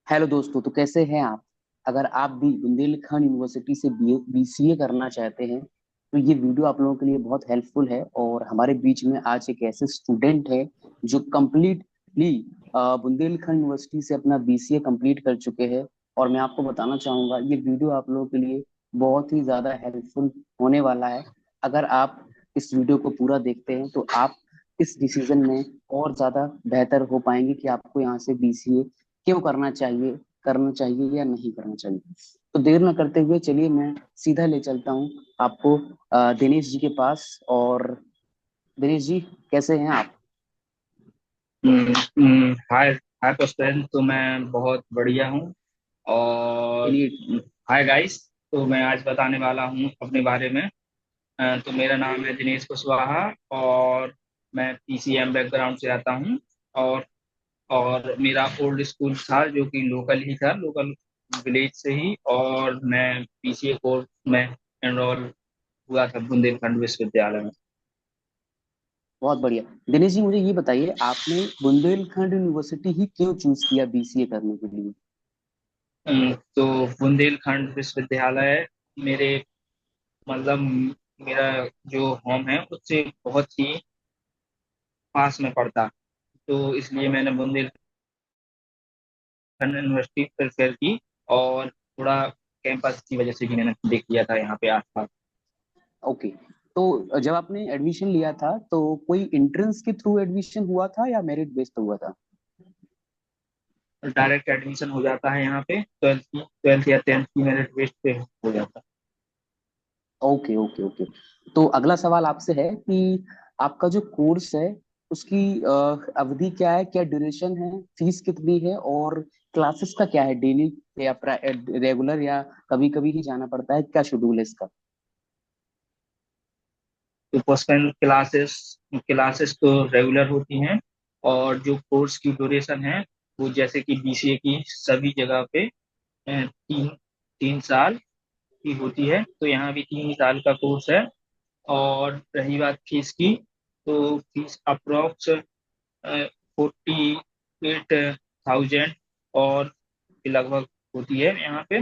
Hello दोस्तों, तो कैसे हैं आप। अगर आप भी बुंदेलखंड यूनिवर्सिटी से बीसीए करना चाहते हैं तो ये वीडियो आप लोगों के लिए बहुत हेल्पफुल है। और हमारे बीच में आज एक ऐसे स्टूडेंट है जो कम्प्लीटली बुंदेलखंड यूनिवर्सिटी से अपना बीसीए कंप्लीट कर चुके हैं। और मैं आपको बताना चाहूंगा ये वीडियो आप लोगों के लिए बहुत ही ज्यादा हेल्पफुल होने वाला है। अगर आप इस वीडियो को पूरा देखते हैं तो आप इस डिसीजन में और ज्यादा बेहतर हो पाएंगे कि आपको यहाँ से बीसीए क्यों करना चाहिए या नहीं करना चाहिए। तो देर न करते हुए चलिए मैं सीधा ले चलता हूँ आपको दिनेश जी के पास। और दिनेश जी, कैसे हैं आप। हाय हाय प्रस्तुत, तो मैं बहुत बढ़िया हूँ। और चलिए। Hi guys. तो मैं आज बताने वाला हूँ अपने बारे में। तो मेरा नाम है दिनेश कुशवाहा और मैं पीसीएम बैकग्राउंड से आता हूँ। और और मेरा ओल्ड स्कूल था जो कि लोकल ही था, लोकल विलेज से ही। और मैं पीसीए कोर्स में एनरोल हुआ था बुंदेलखंड विश्वविद्यालय में। बहुत बढ़िया। दिनेश जी, मुझे ये बताइए आपने बुंदेलखंड यूनिवर्सिटी ही क्यों चूज किया बीसीए करने के लिए। तो बुंदेलखंड विश्वविद्यालय मेरे मतलब मेरा जो होम है उससे बहुत ही पास में पड़ता। तो इसलिए मैंने बुंदेलखंड यूनिवर्सिटी प्रेफर की। और थोड़ा कैंपस की वजह से भी मैंने देख लिया था यहाँ पे आसपास। ओके। तो जब आपने एडमिशन लिया था तो कोई एंट्रेंस के थ्रू एडमिशन हुआ था या मेरिट बेस्ड हुआ था। डायरेक्ट एडमिशन हो जाता है यहाँ पे, ट्वेल्थ या टेंथ की मेरिट बेस पे हो जाता है। Okay okay okay. तो अगला सवाल आपसे है कि आपका जो कोर्स है उसकी अवधि क्या है, क्या ड्यूरेशन है, फीस कितनी है और क्लासेस का क्या है, डेली या रेगुलर या कभी कभी ही जाना पड़ता है, क्या शेड्यूल है इसका। तो पर्सनल क्लासेस क्लासेस तो रेगुलर होती हैं। और जो कोर्स की ड्यूरेशन है वो जैसे कि बीसीए की सभी जगह पे 3 3 साल की होती है, तो यहाँ भी 3 साल का कोर्स है। और रही बात फीस की, तो फीस अप्रोक्स 48,000 और लगभग होती है यहाँ पे,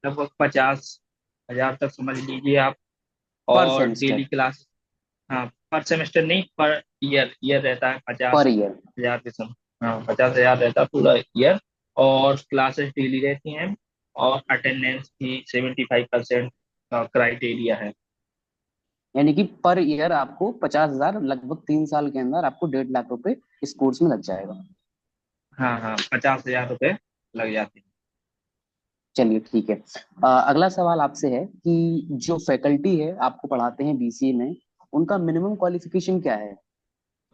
लगभग 50,000 तक समझ लीजिए आप। पर और सेमेस्टर। डेली क्लास, हाँ, पर सेमेस्टर नहीं, पर ईयर ईयर रहता है पर पचास ईयर। हजार के सम हाँ, 50,000 रहता है पूरा ईयर। और क्लासेस डेली रहती हैं। और अटेंडेंस की 75% का क्राइटेरिया है। यानी कि पर ईयर आपको 50,000 लगभग 3 साल के अंदर आपको 1.5 लाख रुपए इस कोर्स में लग जाएगा। हाँ हाँ, 50,000 रुपये लग जाते हैं। चलिए ठीक है। अगला सवाल आपसे है कि जो फैकल्टी है आपको पढ़ाते हैं बीसीए में उनका मिनिमम क्वालिफिकेशन क्या है,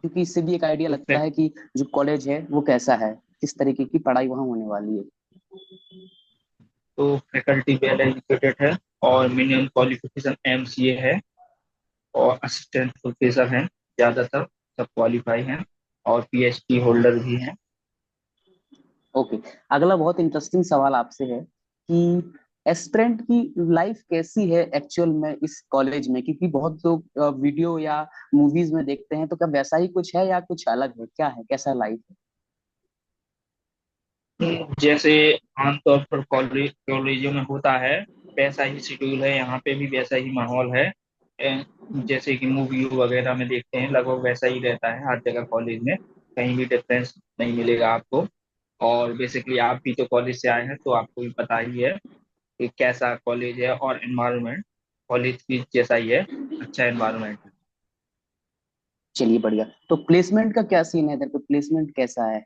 क्योंकि इससे भी एक आइडिया तो लगता है कि जो कॉलेज है वो कैसा है, किस तरीके की पढ़ाई वहाँ होने वाली है। फैकल्टी वेल एजुकेटेड है और मिनिमम क्वालिफिकेशन एमसीए है। और असिस्टेंट प्रोफेसर हैं ज़्यादातर, सब क्वालिफाई हैं। और पीएचडी होल्डर भी हैं। ओके। अगला बहुत इंटरेस्टिंग सवाल आपसे है कि एस्पिरेंट की लाइफ कैसी है एक्चुअल में इस कॉलेज में, क्योंकि बहुत लोग वीडियो या मूवीज में देखते हैं, तो क्या वैसा ही कुछ है या कुछ अलग है, क्या है, कैसा लाइफ है। जैसे आमतौर पर कॉलेजों में होता है वैसा ही शेड्यूल है, यहाँ पे भी वैसा ही माहौल है। जैसे कि मूवी वगैरह में देखते हैं लगभग वैसा ही रहता है हर जगह कॉलेज में। कहीं भी डिफरेंस नहीं मिलेगा आपको। और बेसिकली आप भी तो कॉलेज से आए हैं तो आपको भी पता ही है कि कैसा कॉलेज है। और एनवायरनमेंट कॉलेज की जैसा ही है, अच्छा एनवायरनमेंट है। चलिए बढ़िया। तो प्लेसमेंट का क्या सीन है इधर पे, प्लेसमेंट कैसा है।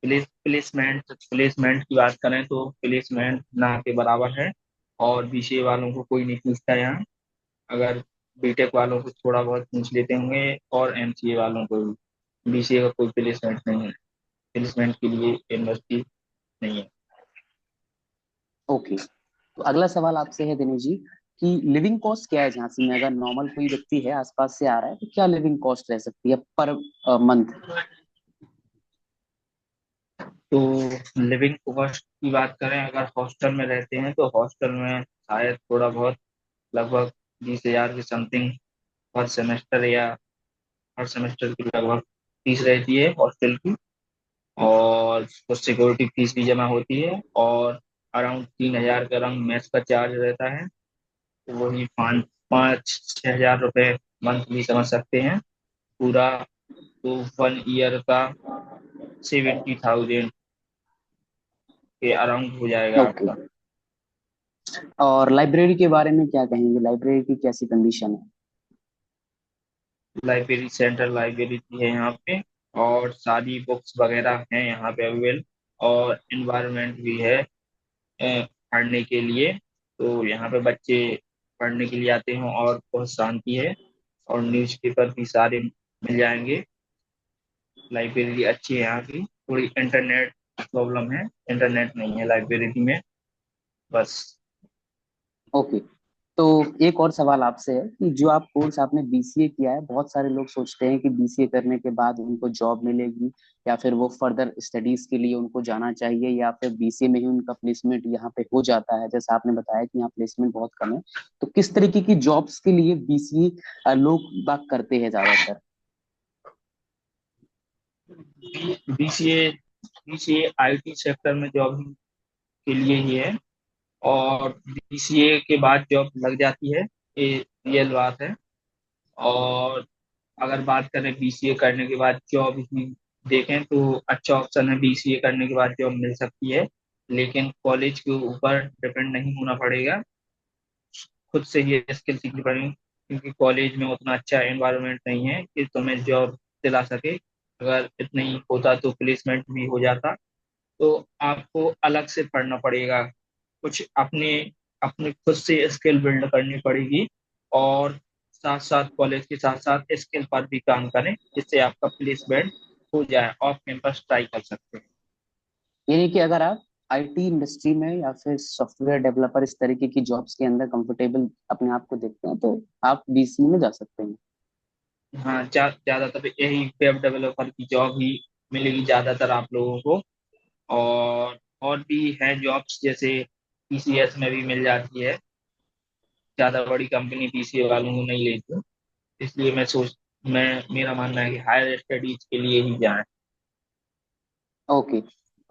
प्लेसमेंट की बात करें तो प्लेसमेंट ना के बराबर है। और बीसीए वालों को कोई नहीं पूछता यहाँ। अगर बीटेक वालों को थोड़ा बहुत पूछ लेते होंगे, और एमसीए वालों को भी। बीसीए का कोई प्लेसमेंट नहीं है, प्लेसमेंट के लिए यूनिवर्सिटी नहीं है। ओके। तो अगला सवाल आपसे है दिनेश जी कि लिविंग कॉस्ट क्या है झांसी में, अगर नॉर्मल कोई व्यक्ति है आसपास से आ रहा है तो क्या लिविंग कॉस्ट रह सकती है पर मंथ। तो लिविंग कॉस्ट की बात करें, अगर हॉस्टल में रहते हैं तो हॉस्टल में शायद थोड़ा बहुत, लगभग 20,000 की समथिंग हर सेमेस्टर, या हर सेमेस्टर की लगभग फीस रहती है हॉस्टल की। और कुछ सिक्योरिटी फीस भी जमा होती है, और अराउंड 3,000 का रंग मैच का चार्ज रहता है। तो वही 5-6 हजार रुपये मंथली समझ सकते हैं पूरा। तो 1 ईयर का 70,000 के अराउंड हो जाएगा ओके। आपका। और लाइब्रेरी के बारे में क्या कहेंगे, लाइब्रेरी की कैसी कंडीशन है? लाइब्रेरी, सेंट्रल लाइब्रेरी भी है यहाँ पे, और सारी बुक्स वगैरह हैं यहाँ पे अवेलेबल, और इन्वायरमेंट भी है पढ़ने के लिए। तो यहाँ पे बच्चे पढ़ने के लिए आते हैं, और बहुत शांति है, और न्यूज़पेपर भी सारे मिल जाएंगे। लाइब्रेरी अच्छी है यहाँ की। थोड़ी इंटरनेट प्रॉब्लम है, इंटरनेट नहीं है लाइब्रेरी में बस। ओके। तो एक और सवाल आपसे है कि जो आप कोर्स आपने बीसीए किया है, बहुत सारे लोग सोचते हैं कि बीसीए करने के बाद उनको जॉब मिलेगी, या फिर वो फर्दर स्टडीज के लिए उनको जाना चाहिए, या फिर बीसीए में ही उनका प्लेसमेंट यहाँ पे हो जाता है। जैसा आपने बताया कि यहाँ प्लेसमेंट बहुत कम है, तो किस तरीके की जॉब्स के लिए बीसीए लोग बात करते हैं ज्यादातर? बीसीए बीसीए आईटी सेक्टर में जॉब के लिए ही है, और बीसीए के बाद जॉब लग जाती है, ये रियल बात है। और अगर बात करें बीसीए करने के बाद जॉब ही देखें, तो अच्छा ऑप्शन है, बीसीए करने के बाद जॉब मिल सकती है, लेकिन कॉलेज के ऊपर डिपेंड नहीं होना पड़ेगा, खुद से ही स्किल सीखनी पड़ेगी, क्योंकि कॉलेज में उतना अच्छा एनवायरनमेंट नहीं है कि तुम्हें जॉब दिला सके। अगर इतना ही होता तो प्लेसमेंट भी हो जाता। तो आपको अलग से पढ़ना पड़ेगा, कुछ अपने अपने खुद से स्किल बिल्ड करनी पड़ेगी, और साथ साथ कॉलेज के साथ साथ स्किल पर भी काम करें, जिससे आपका प्लेसमेंट हो जाए, ऑफ कैंपस ट्राई कर सकते हैं। यानी कि अगर आप आईटी इंडस्ट्री में या फिर सॉफ्टवेयर डेवलपर इस तरीके की जॉब्स के अंदर कंफर्टेबल अपने आप को देखते हैं, तो आप बीसीए में जा सकते हैं। हाँ, ज्यादातर यही वेब डेवलपर की जॉब ही मिलेगी ज्यादातर आप लोगों को। और भी है जॉब्स, जैसे टीसीएस में भी मिल जाती है। ज्यादा बड़ी कंपनी पीसीए वालों को नहीं लेती, इसलिए मैं मेरा मानना है कि हायर स्टडीज के लिए ही जाएं। ओके।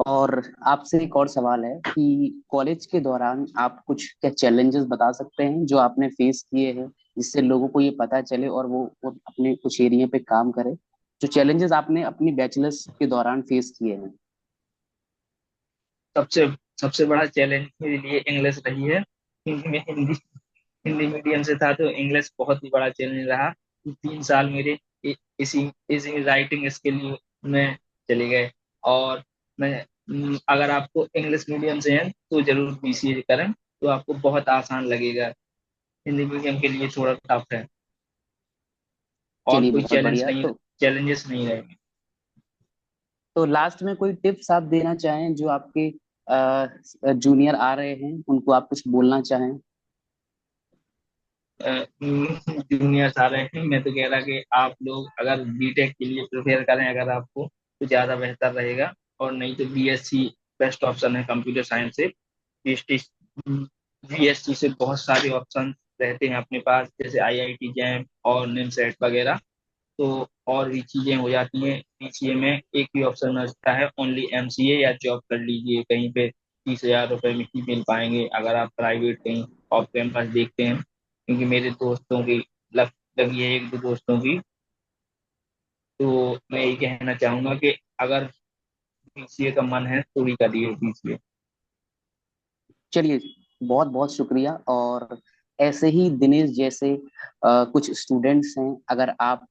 और आपसे एक और सवाल है कि कॉलेज के दौरान आप कुछ क्या चैलेंजेस बता सकते हैं जो आपने फेस किए हैं, जिससे लोगों को ये पता चले और वो अपने कुछ एरिया पे काम करे, जो चैलेंजेस आपने अपनी बैचलर्स के दौरान फेस किए हैं? सबसे सबसे बड़ा चैलेंज मेरे लिए इंग्लिश रही है, क्योंकि मैं हिंदी हिंदी मीडियम से था, तो इंग्लिश बहुत ही बड़ा चैलेंज रहा। 3 साल मेरे इसी इसी राइटिंग स्किल में चले गए। और मैं अगर आपको इंग्लिश मीडियम से हैं तो जरूर बीसीए करें, तो आपको बहुत आसान लगेगा। हिंदी मीडियम के लिए थोड़ा टफ है, और चलिए, कोई बहुत बढ़िया। तो चैलेंजेस नहीं रहेंगे। लास्ट में कोई टिप्स आप देना चाहें जो आपके जूनियर आ रहे हैं, उनको आप कुछ बोलना चाहें? जूनियर्स आ रहे हैं, मैं तो कह रहा कि आप लोग अगर बीटेक के लिए प्रिपेयर करें अगर आपको, तो ज़्यादा बेहतर रहेगा। और नहीं तो बीएससी बेस्ट ऑप्शन है कंप्यूटर साइंस से। बीएससी बीएससी से बहुत सारे ऑप्शन रहते हैं अपने पास, जैसे आईआईटी जैम और निमसेट वगैरह। तो और भी चीजें हो जाती हैं। बीसीए में एक ही ऑप्शन बचता है, ओनली एमसीए, या जॉब कर लीजिए कहीं पे। 30,000 रुपये में ही मिल पाएंगे अगर आप प्राइवेट कहीं ऑफ कैंपस देखते हैं, क्योंकि मेरे दोस्तों की लग लगी है, एक दो दोस्तों की। तो मैं यही कहना चाहूंगा कि अगर बीसीए का मन है तो भी करिए बीसीए। चलिए, बहुत बहुत शुक्रिया। और ऐसे ही दिनेश जैसे कुछ स्टूडेंट्स हैं, अगर आप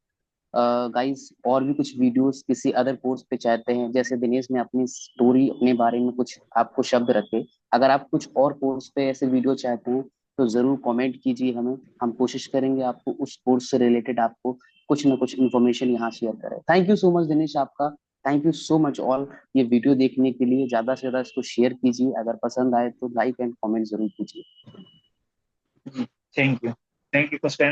गाइस और भी कुछ वीडियोस किसी अदर कोर्स पे चाहते हैं, जैसे दिनेश ने अपनी स्टोरी अपने बारे में कुछ आपको शब्द रखे, अगर आप कुछ और कोर्स पे ऐसे वीडियो चाहते हैं तो जरूर कमेंट कीजिए हमें। हम कोशिश करेंगे आपको उस कोर्स से रिलेटेड आपको कुछ ना कुछ इन्फॉर्मेशन यहाँ शेयर करें। Thank you so much Dinesh, आपका thank you so much all. ये वीडियो देखने के लिए ज्यादा से ज्यादा इसको शेयर कीजिए, अगर पसंद आए तो लाइक एंड कमेंट जरूर कीजिए। Thank you for